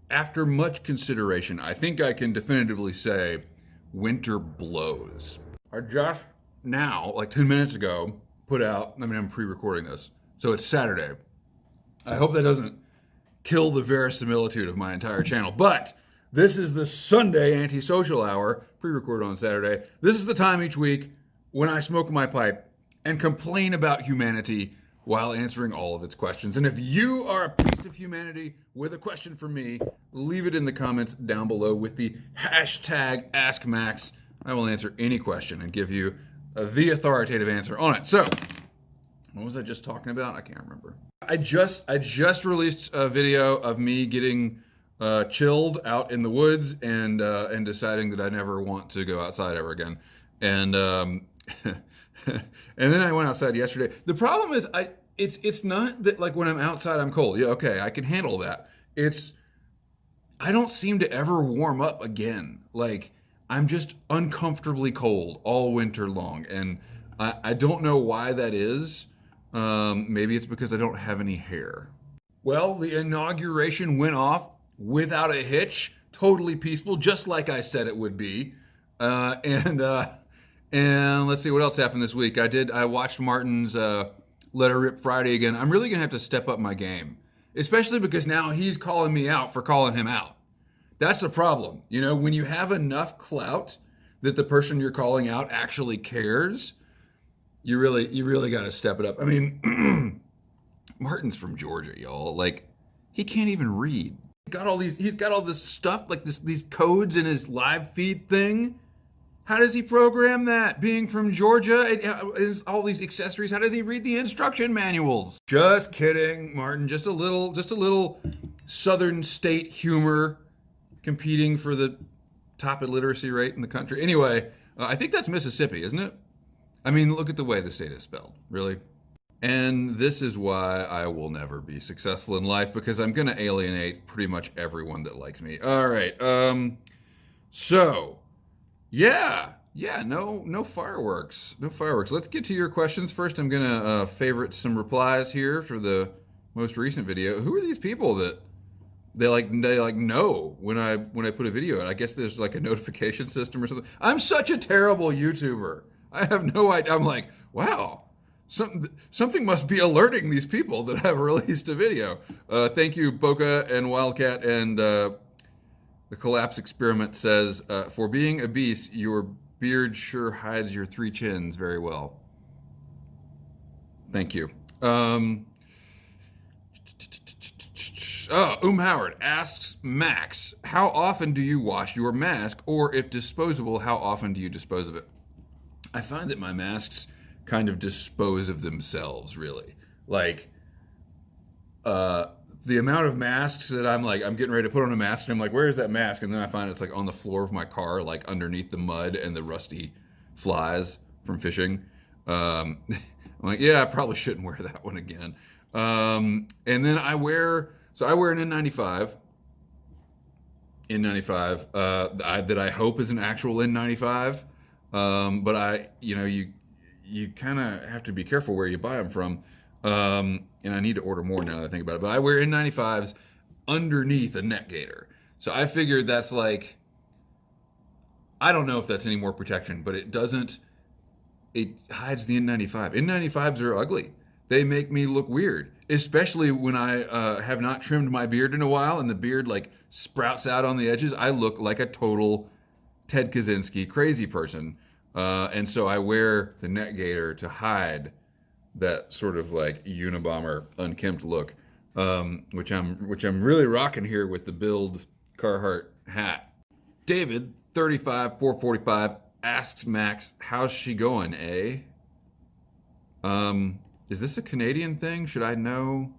after much consideration, I think I can definitively say winter blows. Our Josh now, like 10 minutes ago, put out, I mean, I'm pre recording this, so it's Saturday. I hope that doesn't kill the verisimilitude of my entire channel, but this is the Sunday antisocial hour, pre recorded on Saturday. This is the time each week when I smoke my pipe and complain about humanity while answering all of its questions. And if you are a piece of humanity with a question for me, leave it in the comments down below with the hashtag AskMax. I will answer any question and give you the authoritative answer on it. So, what was I just talking about? I can't remember. I just released a video of me getting chilled out in the woods and deciding that I never want to go outside ever again. And and then I went outside yesterday. The problem is it's not that like when I'm outside I'm cold. Yeah, okay, I can handle that. I don't seem to ever warm up again. Like I'm just uncomfortably cold all winter long, and I don't know why that is. Maybe it's because I don't have any hair. Well, the inauguration went off without a hitch, totally peaceful, just like I said it would be. And let's see what else happened this week. I watched Martin's Let Her Rip Friday again. I'm really gonna have to step up my game, especially because now he's calling me out for calling him out. That's the problem. You know, when you have enough clout that the person you're calling out actually cares, you really got to step it up. I mean, Martin's from Georgia, y'all. Like, he can't even read. He's got all this stuff, like these codes in his live feed thing. How does he program that? Being from Georgia, and all these accessories. How does he read the instruction manuals? Just kidding, Martin. Just a little Southern state humor, competing for the top illiteracy rate in the country. Anyway, I think that's Mississippi, isn't it? I mean, look at the way the state is spelled, really. And this is why I will never be successful in life, because I'm going to alienate pretty much everyone that likes me. All right. So, yeah, no fireworks. No fireworks. Let's get to your questions. First, I'm going to favorite some replies here for the most recent video. Who are these people that they know when I put a video out? I guess there's like a notification system or something. I'm such a terrible YouTuber. I have no idea. I'm like, wow, something must be alerting these people that I've released a video. Thank you, Boca and Wildcat. And the Collapse Experiment says, for being a beast, your beard sure hides your three chins very well. Thank you. Howard asks Max, how often do you wash your mask? Or if disposable, how often do you dispose of it? I find that my masks kind of dispose of themselves, really. Like, the amount of masks that I'm getting ready to put on a mask, and I'm like, where is that mask? And then I find it's like on the floor of my car, like underneath the mud and the rusty flies from fishing. I'm like, yeah, I probably shouldn't wear that one again. And then I wear an N95. That I hope is an actual N95. But you kind of have to be careful where you buy them from. And I need to order more now that I think about it. But I wear N95s underneath a neck gaiter. So I figured that's like, I don't know if that's any more protection, but it hides the N95. N95s are ugly. They make me look weird, especially when I have not trimmed my beard in a while and the beard like sprouts out on the edges. I look like a total Ted Kaczynski crazy person. And so I wear the neck gaiter to hide that sort of like Unabomber unkempt look, which I'm really rocking here with the Build Carhartt hat. David, 35, 445, asks Max, how's she going, eh? Is this a Canadian thing? Should I know?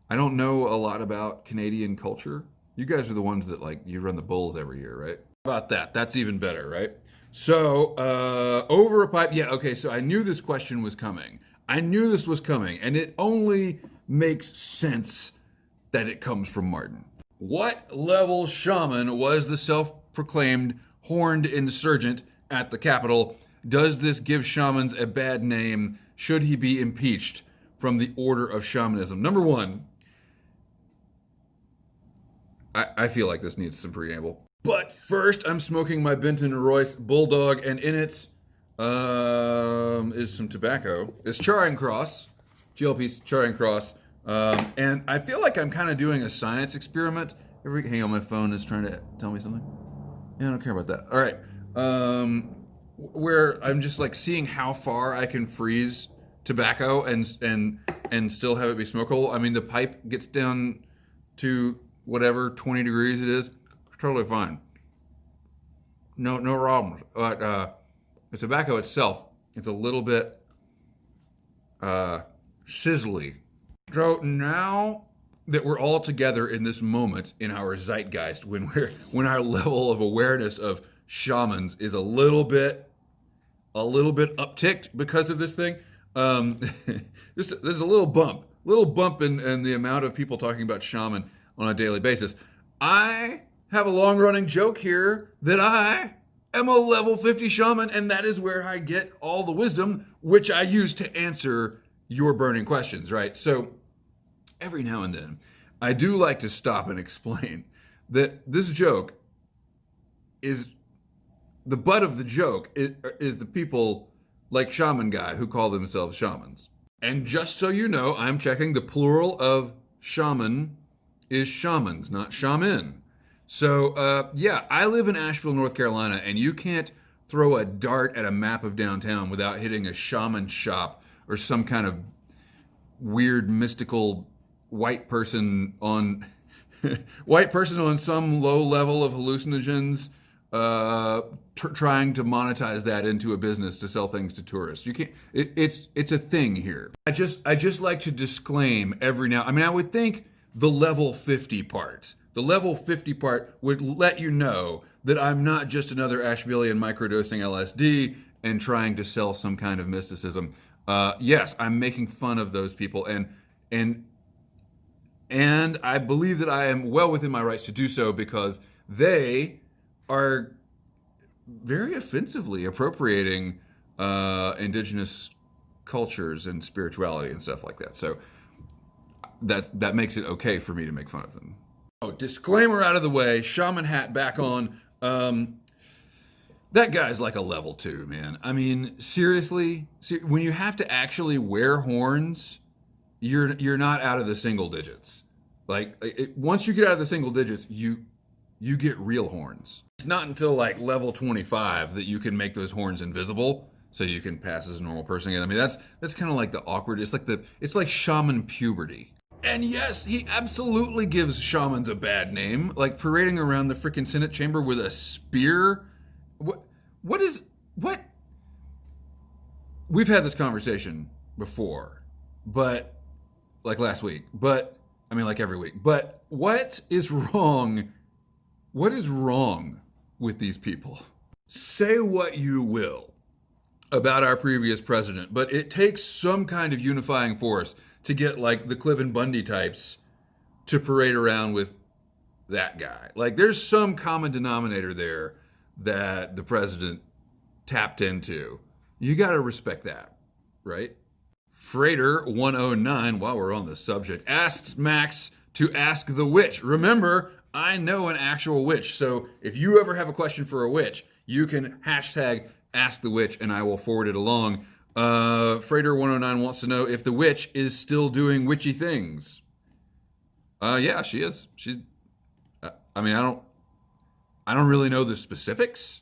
I don't know a lot about Canadian culture. You guys are the ones that like, you run the Bulls every year, right? How about that? That's even better, right? So, over a pipe. Yeah, okay, so I knew this question was coming. And it only makes sense that it comes from Martin. What level shaman was the self-proclaimed horned insurgent at the Capitol? Does this give shamans a bad name? Should he be impeached from the order of shamanism? Number one, I feel like this needs some preamble. But first, I'm smoking my Benton Royce Bulldog, and in it is some tobacco. It's Charing Cross, GLP Charing Cross, and I feel like I'm kind of doing a science experiment. Hang on, my phone is trying to tell me something. Yeah, I don't care about that. All right, where I'm just like seeing how far I can freeze tobacco and still have it be smokable. I mean, the pipe gets down to whatever 20 degrees it is, totally fine. No problems. But the tobacco itself, it's a little bit sizzly. So now that we're all together in this moment in our zeitgeist, when our level of awareness of shamans is a little bit upticked because of this thing, there's a little bump in the amount of people talking about shaman on a daily basis. I have a long-running joke here that I am a level 50 shaman, and that is where I get all the wisdom, which I use to answer your burning questions, right? So every now and then, I do like to stop and explain that this joke is, the butt of the joke is the people like Shaman Guy who call themselves shamans. And just so you know, I'm checking the plural of shaman is shamans, not shaman. So, yeah, I live in Asheville, North Carolina, and you can't throw a dart at a map of downtown without hitting a shaman shop or some kind of weird mystical white person on some low level of hallucinogens, trying to monetize that into a business to sell things to tourists. You can't. It's a thing here. I just like to disclaim every now. I mean, I would think the level 50 part. The level 50 part would let you know that I'm not just another Ashevillean microdosing LSD and trying to sell some kind of mysticism. Yes, I'm making fun of those people, and I believe that I am well within my rights to do so because they are very offensively appropriating indigenous cultures and spirituality and stuff like that. So that makes it okay for me to make fun of them. Oh, disclaimer out of the way, shaman hat back on. That guy's like a level 2, man. I mean, seriously, when you have to actually wear horns, you're not out of the single digits. Like, once you get out of the single digits, you get real horns. It's not until like level 25 that you can make those horns invisible, so you can pass as a normal person again. I mean, that's kind of like the awkward. It's like shaman puberty. And yes, he absolutely gives shamans a bad name, like parading around the freaking Senate chamber with a spear. What? We've had this conversation before, but like last week, but I mean like every week. But what is wrong? What is wrong with these people? Say what you will about our previous president, but it takes some kind of unifying force to get like the Cliven Bundy types to parade around with that guy. Like there's some common denominator there that the president tapped into. You got to respect that, right? Freighter 109, while we're on the subject, asks Max to ask the witch. Remember, I know an actual witch, so if you ever have a question for a witch, you can hashtag ask the witch and I will forward it along. Freighter 109 wants to know if the witch is still doing witchy things. Yeah, she is. I mean, I don't really know the specifics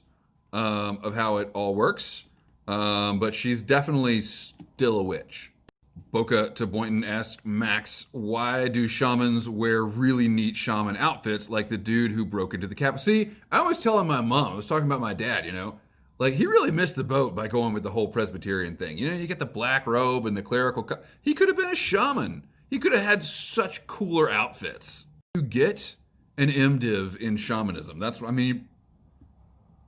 of how it all works, but she's definitely still a witch. Boca to Boynton asks Max, why do shamans wear really neat shaman outfits like the dude who broke into the Capitol? See, I always tell my mom, I was talking about my dad, you know, like he really missed the boat by going with the whole Presbyterian thing. You know, you get the black robe and the clerical he could have been a shaman. He could have had such cooler outfits. You get an MDiv in shamanism. That's, I mean,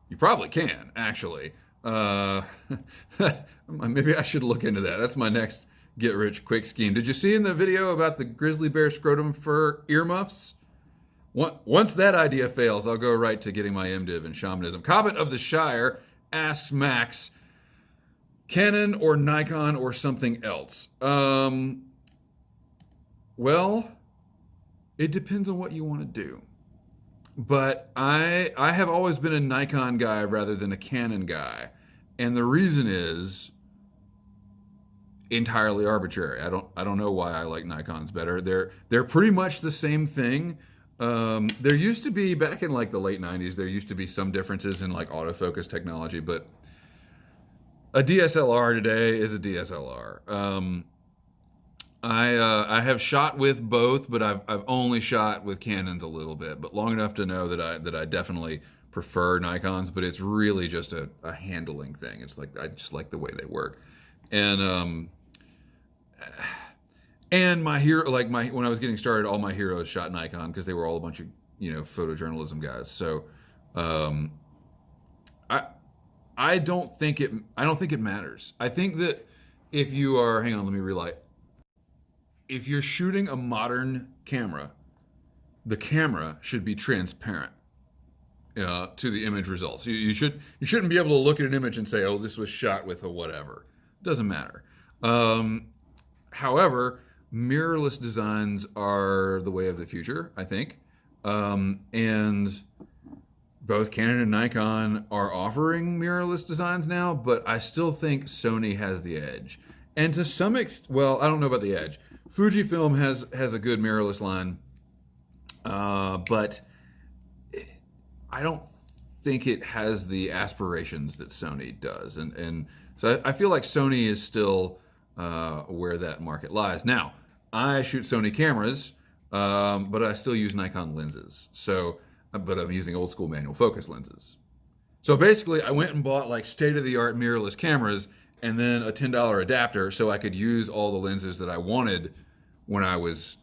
you probably can, actually. Maybe I should look into that. That's my next get-rich-quick scheme. Did you see in the video about the grizzly bear scrotum fur earmuffs? Once that idea fails, I'll go right to getting my MDiv in shamanism. Cobbett of the Shire asks Max, Canon or Nikon or something else? Well, it depends on what you want to do. But I have always been a Nikon guy rather than a Canon guy, and the reason is entirely arbitrary. I don't know why I like Nikons better. They're pretty much the same thing. There used to be, back in like the late 90s, there used to be some differences in like autofocus technology, but a DSLR today is a DSLR. I have shot with both, but I've only shot with Canons a little bit, but long enough to know that I definitely prefer Nikons. But it's really just a handling thing. It's like I just like the way they work, and my hero, like when I was getting started, all my heroes shot Nikon because they were all a bunch of photojournalism guys. So I don't think it matters. I think that if you are, hang on, let me relight. If you're shooting a modern camera, the camera should be transparent to the image results. You shouldn't be able to look at an image and say, oh, this was shot with a whatever. Doesn't matter. However, mirrorless designs are the way of the future, I think. And both Canon and Nikon are offering mirrorless designs now, but I still think Sony has the edge. And to some extent, well, I don't know about the edge. Fujifilm has a good mirrorless line, but I don't think it has the aspirations that Sony does. And so I feel like Sony is still where that market lies. Now, I shoot Sony cameras, but I still use Nikon lenses. But I'm using old school manual focus lenses. So basically, I went and bought like state-of-the-art mirrorless cameras and then a $10 adapter so I could use all the lenses that I wanted when I was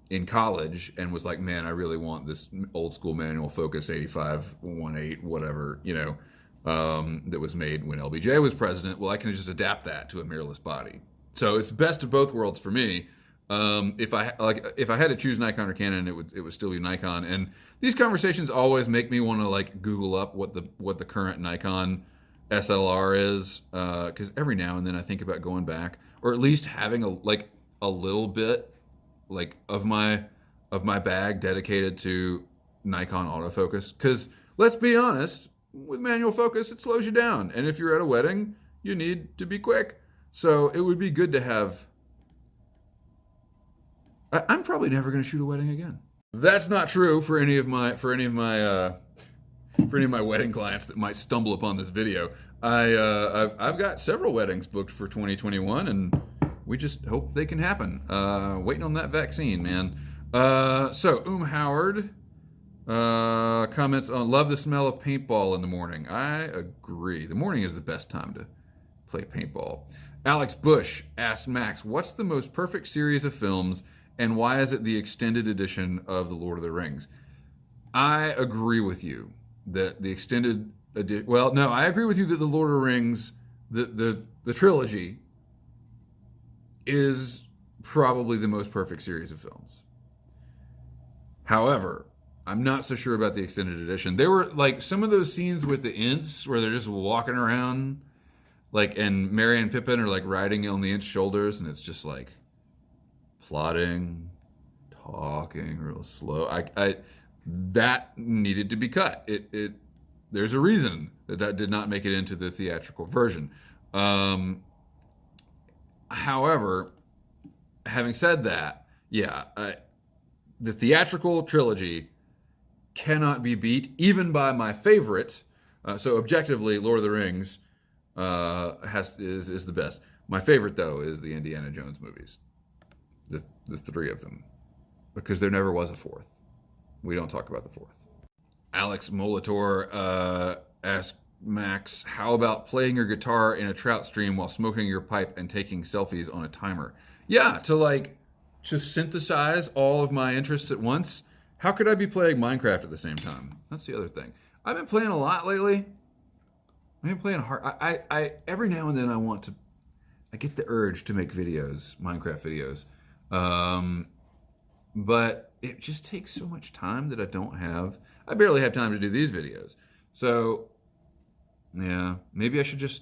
in college, and was like, man, I really want this old school manual focus 85-1.8, whatever, that was made when LBJ was president. Well, I can just adapt that to a mirrorless body. So it's best of both worlds for me. If I had to choose Nikon or Canon, it would still be Nikon. And these conversations always make me want to like Google up what the current Nikon SLR is, because every now and then I think about going back, or at least having a little bit like of my bag dedicated to Nikon autofocus. Because let's be honest, with manual focus, it slows you down, and if you're at a wedding, you need to be quick. So it would be good to have. I'm probably never going to shoot a wedding again. That's not true for any of my wedding clients that might stumble upon this video. I've got several weddings booked for 2021, and we just hope they can happen. Waiting on that vaccine, man. So Howard comments on, love the smell of paintball in the morning. I agree. The morning is the best time to play paintball. Alex Bush asked Max, what's the most perfect series of films, and why is it the extended edition of The Lord of the Rings? I agree with you that the extended edition... Well, no, I agree with you that The Lord of the Rings, the trilogy, is probably the most perfect series of films. However, I'm not so sure about the extended edition. There were like some of those scenes with the Ents where they're just walking around, like, and Merry and Pippin are like riding on the Ents' shoulders, and it's just like plotting, talking real slow. That needed to be cut. There's a reason that did not make it into the theatrical version. However, having said that, yeah, the theatrical trilogy cannot be beat, even by my favorite. So objectively, Lord of the Rings is the best. My favorite, though, is the Indiana Jones movies, the three of them, because there never was a fourth. We don't talk about the fourth. Alex Molitor asked Max, how about playing your guitar in a trout stream while smoking your pipe and taking selfies on a timer? Yeah, to synthesize all of my interests at once. How could I be playing Minecraft at the same time? That's the other thing. I've been playing a lot lately. I've been playing hard. I every now and then I get the urge to make videos, Minecraft videos. But it just takes so much time that I don't have. I barely have time to do these videos. So yeah, maybe I should just,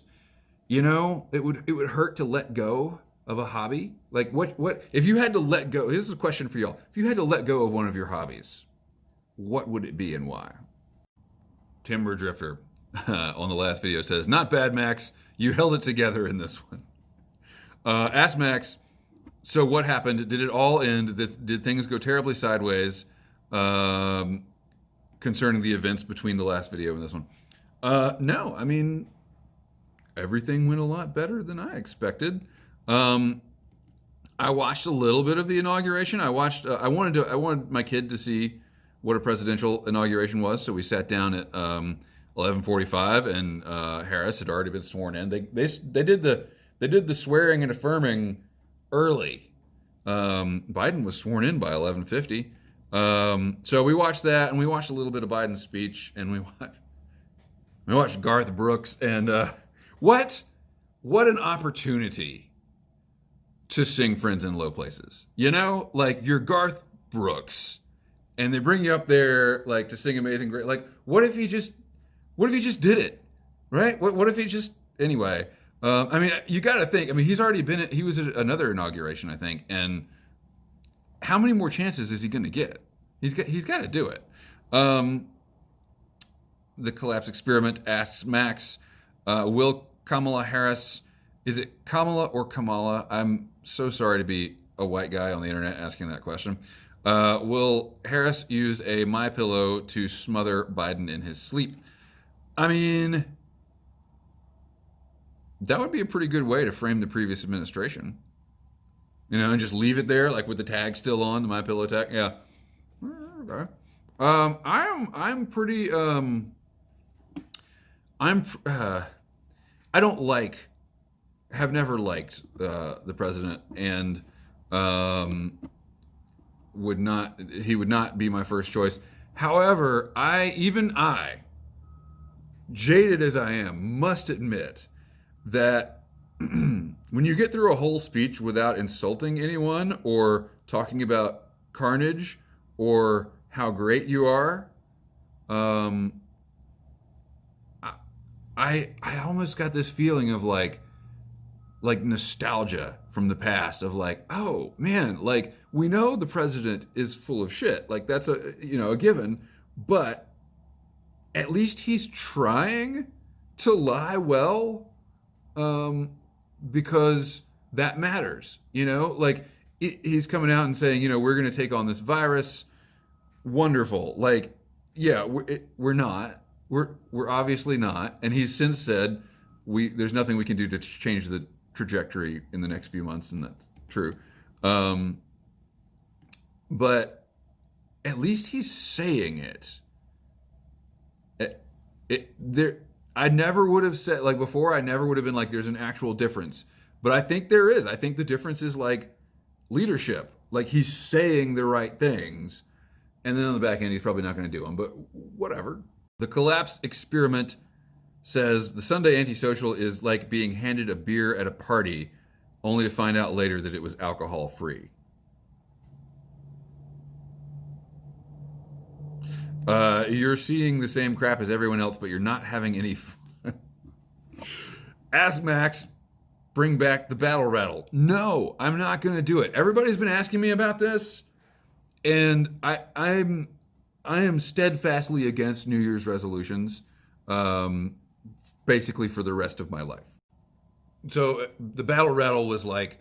it would hurt to let go of a hobby. Like what if you had to let go? This is a question for y'all. If you had to let go of one of your hobbies, what would it be and why? Timber Drifter on the last video says, "Not bad, Max. You held it together in this one." Ask Max, so what happened? Did it all end? Did things go terribly sideways concerning the events between the last video and this one? No, I mean, everything went a lot better than I expected. I watched a little bit of the inauguration. I wanted my kid to see what a presidential inauguration was, so we sat down at 11:45, and Harris had already been sworn in. They did the swearing and affirming early. Biden was sworn in by 11:50. So we watched that, and we watched a little bit of Biden's speech, and we watched Garth Brooks, and what an opportunity to sing Friends in Low Places. You know, like, you're Garth Brooks, and they bring you up there like to sing Amazing Grace. Like, what if he just did it, right? What if he just, anyway? I mean, you got to think. I mean, he was at another inauguration, I think, and how many more chances is he going to get? He's got to do it. The Collapse Experiment asks Max, will Kamala Harris, is it Kamala or Kamala? I'm so sorry to be a white guy on the internet asking that question. Will Harris use a MyPillow to smother Biden in his sleep? I mean, that would be a pretty good way to frame the previous administration. You know, and just leave it there, like with the tag still on, the MyPillow tag. Yeah. Okay. I'm pretty. I don't like. Have never liked the president, and he would not be my first choice. However, I, jaded as I am, must admit that when you get through a whole speech without insulting anyone or talking about carnage or how great you are, I almost got this feeling of like nostalgia from the past of like, oh man, like, we know the president is full of shit. Like, that's a given, but at least he's trying to lie well, because that matters, like he's coming out and saying, we're going to take on this virus. Wonderful. Like, yeah, we're not, we're obviously not. And he's since said, there's nothing we can do to change the trajectory in the next few months. And that's true. But at least he's saying it. I never would have said, like, before, I never would have been like, there's an actual difference. But I think there is. I think the difference is like leadership. Like, he's saying the right things, and then on the back end, he's probably not going to do them. But whatever. The Collapse Experiment says the Sunday antisocial is like being handed a beer at a party, only to find out later that it was alcohol free. You're seeing the same crap as everyone else, but you're not having any fun. Ask Max, bring back the battle rattle. No, I'm not going to do it. Everybody's been asking me about this, and I am steadfastly against New Year's resolutions, basically for the rest of my life. So the battle rattle was like,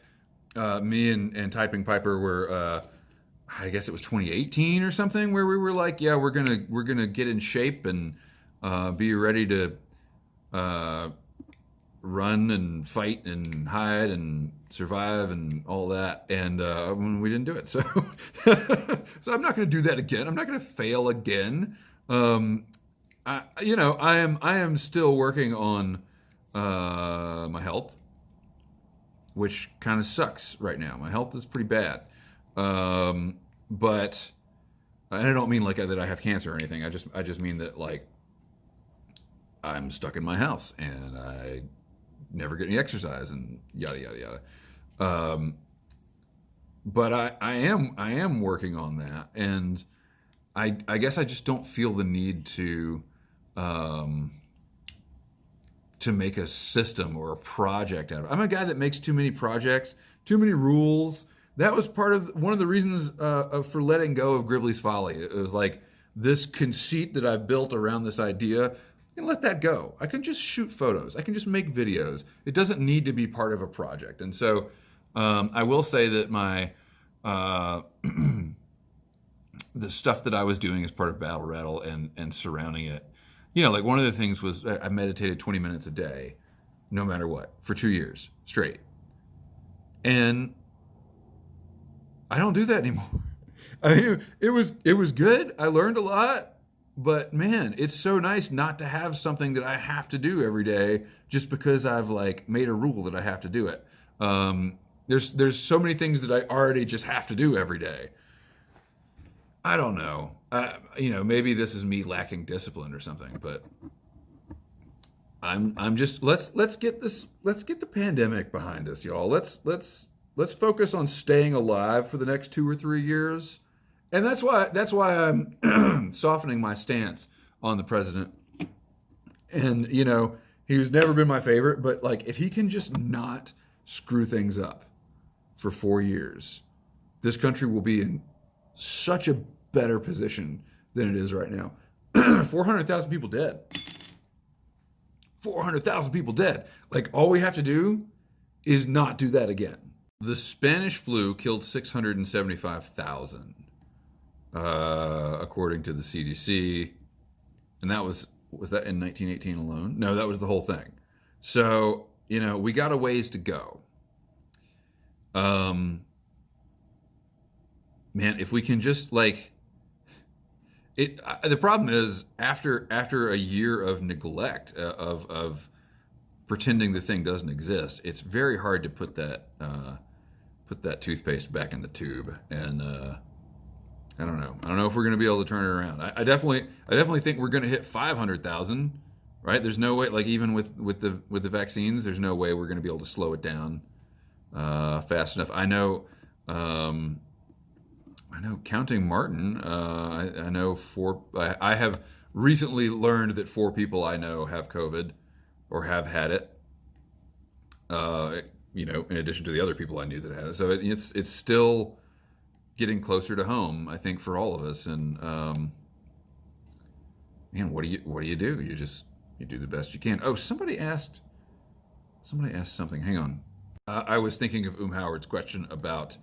me and Typing Piper were, I guess it was 2018 or something, where we were like, yeah, we're gonna get in shape and be ready to run and fight and hide and survive and all that. And we didn't do it, so so I'm not gonna do that again. I'm not gonna fail again. I am still working on my health, which kind of sucks right now. My health is pretty bad. But, and I don't mean like that I have cancer or anything. I just mean that, like, I'm stuck in my house and I never get any exercise and yada, yada, yada. But I am working on that. And I guess I just don't feel the need to make a system or a project out of it. I'm a guy that makes too many projects, too many rules. That was one of the reasons for letting go of Gribley's Folly. It was like, this conceit that I've built around this idea, I can let that go. I can just shoot photos. I can just make videos. It doesn't need to be part of a project. And so I will say that my the stuff that I was doing as part of Battle Rattle and surrounding it, like one of the things was I meditated 20 minutes a day, no matter what, for 2 years straight. And I don't do that anymore. I mean, it was good. I learned a lot, but man, it's so nice not to have something that I have to do every day just because I've like made a rule that I have to do it. There's so many things that I already just have to do every day. I don't know. Maybe this is me lacking discipline or something, but I'm just let's get the pandemic behind us, y'all. Let's focus on staying alive for the next 2 or 3 years. And that's why I'm softening my stance on the president. And he's never been my favorite, but like if he can just not screw things up for 4 years, this country will be in such a better position than it is right now. 400,000 people dead. 400,000 people dead. Like all we have to do is not do that again. The Spanish flu killed 675,000. According to the CDC, and that was that in 1918 alone? No, that was the whole thing. So we got a ways to go. Man, if we can just like it. The problem is after a year of neglect of pretending the thing doesn't exist, it's very hard to put that toothpaste back in the tube and. I don't know if we're going to be able to turn it around. I definitely think we're going to hit 500,000, right? There's no way, like even with the vaccines, there's no way we're going to be able to slow it down fast enough. I know counting Martin. I know I have recently learned that 4 people I know have COVID or have had it. In addition to the other people I knew that had it. So it's still getting closer to home, I think, for all of us. And man, what do you do? You do the best you can. Oh, somebody asked something. Hang on. I was thinking of Howard's question about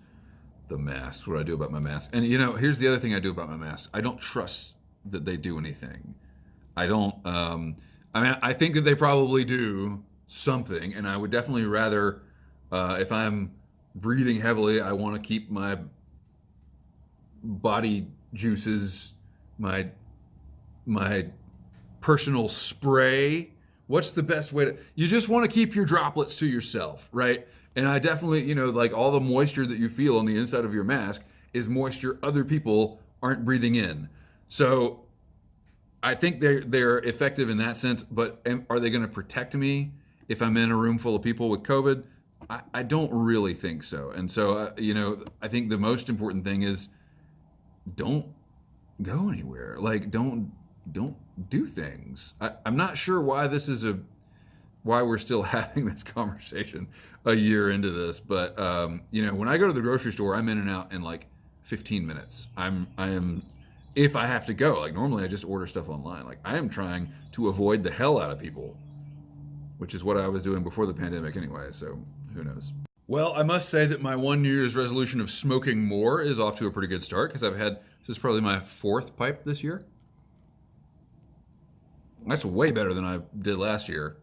the masks. What do I do about my mask? And here's the other thing I do about my mask. I don't trust that they do anything. I don't. I think that they probably do something, and I would definitely rather, if I'm breathing heavily, I want to keep my body juices, my personal spray. What's the best way to? You just want to keep your droplets to yourself, right? And I definitely, like all the moisture that you feel on the inside of your mask is moisture other people aren't breathing in. So I think they're effective in that sense, but are they going to protect me if I'm in a room full of people with COVID? I don't really think so. And so, I think the most important thing is don't go anywhere. Like, don't do things. I'm not sure why why we're still having this conversation a year into this, but when I go to the grocery store, I'm in and out in like 15 minutes. I am, if I have to go, like normally I just order stuff online. Like I am trying to avoid the hell out of people, which is what I was doing before the pandemic anyway. So who knows? Well, I must say that my 1 New Year's resolution of smoking more is off to a pretty good start because this is probably my 4th pipe this year. That's way better than I did last year.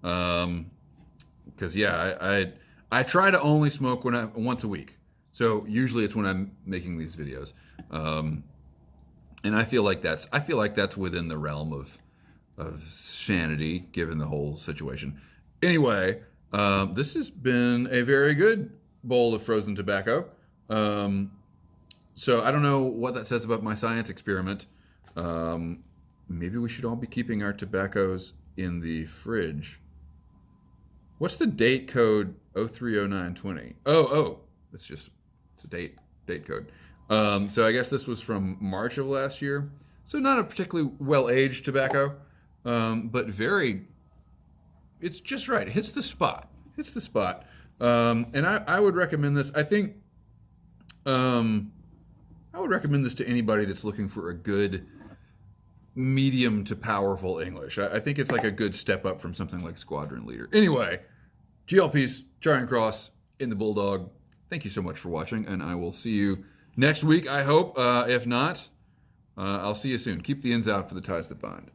Because I try to only smoke once a week. So usually it's when I'm making these videos. And I feel like that's within the realm of sanity given the whole situation. Anyway, this has been a very good bowl of frozen tobacco. So I don't know what that says about my science experiment. Maybe we should all be keeping our tobaccos in the fridge. What's the date code 030920? It's a date code. So I guess this was from March of last year. So not a particularly well-aged tobacco, but it's just right. It hits the spot. And I would recommend this. I think I would recommend this to anybody that's looking for a good medium to powerful English. I think it's like a good step up from something like squadron leader. Anyway, GLP's Charing Cross in the Bulldog. Thank you so much for watching, and I will see you next week, I hope. If not, I'll see you soon. Keep the ends out for the ties that bind.